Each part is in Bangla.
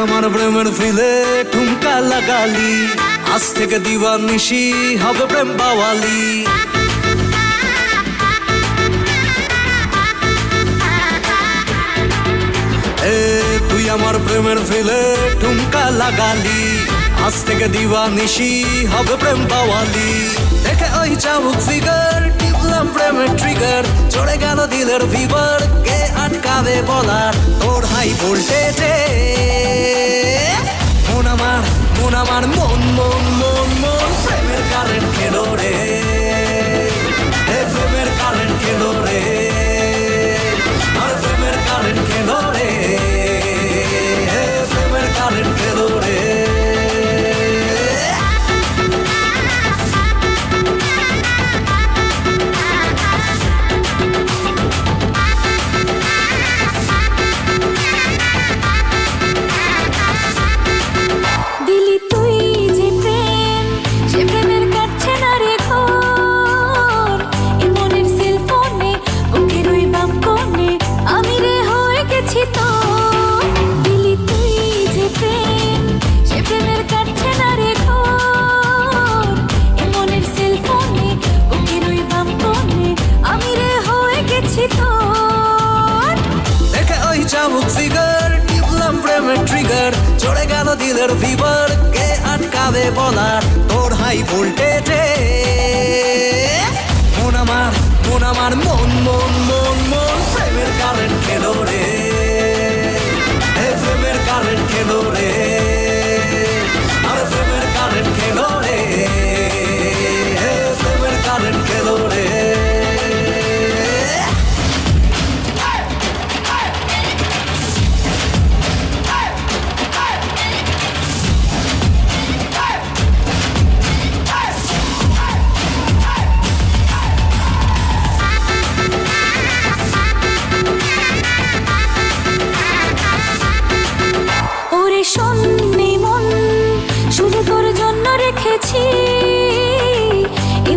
আমার প্রেমের ফিলে ঠুমকা লাগালি, আজ থেকে দিবানিশি হবে প্রেম বাওয়ালি। তুই আমার প্রেমের ফিলে ঠুমকা লাগালি, আজ থেকে দিবানিশি হবে প্রেম বাওয়ালি। দেখে ওই চাবুক ফিগার টিপলাম প্রেমের ট্রিগার, চড়ে গেল দিলের ফিভার, কে আটকাবে বলার তোর হাই ভোল্টেজে। মন আমার মন আমার মন মন মন মন প্রেমের কারেন্ট খেলো রে, প্রেমের কারেন্ট খেলো রে, আর প্রেমের কারেন্ট খেলো রে, প্রেমের কারেন্ট খেলো রে। চাবুক ফিগার টিপলাম প্রেমের ট্রিগার, চড়ে গেল দিলের ফিভার, কে আটকাবে বলার তোর হাই ভোল্টেজে। মন আমার মন আমার মন মন মন মন প্রেমের কারেন্ট খেলো রে, প্রেমের কারেন্ট খেলো রে, আর প্রেমের কারেন্ট খেলো রে, প্রেমের কারেন্ট খেলো রে।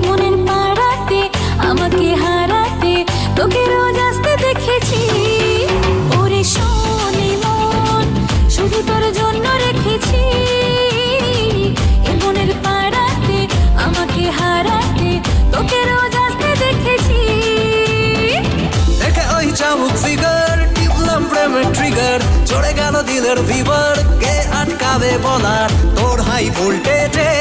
মনের পাড়াতে আমাকে হারাতে তোকে রোজ আসতে দেখেছি। ওরে শোনে মন শুধু তোর জন্য রেখেছি, মনের পাড়াতে আমাকে হারাতে তোকে রোজ আসতে দেখেছি। দেখে ওই চাবুক ফিগার টিপলাম প্রেমের ট্রিগার, চড়ে গেল দিলের ফিভার, কে আটকাবে বলার তোর হাই ভোল্টেজে।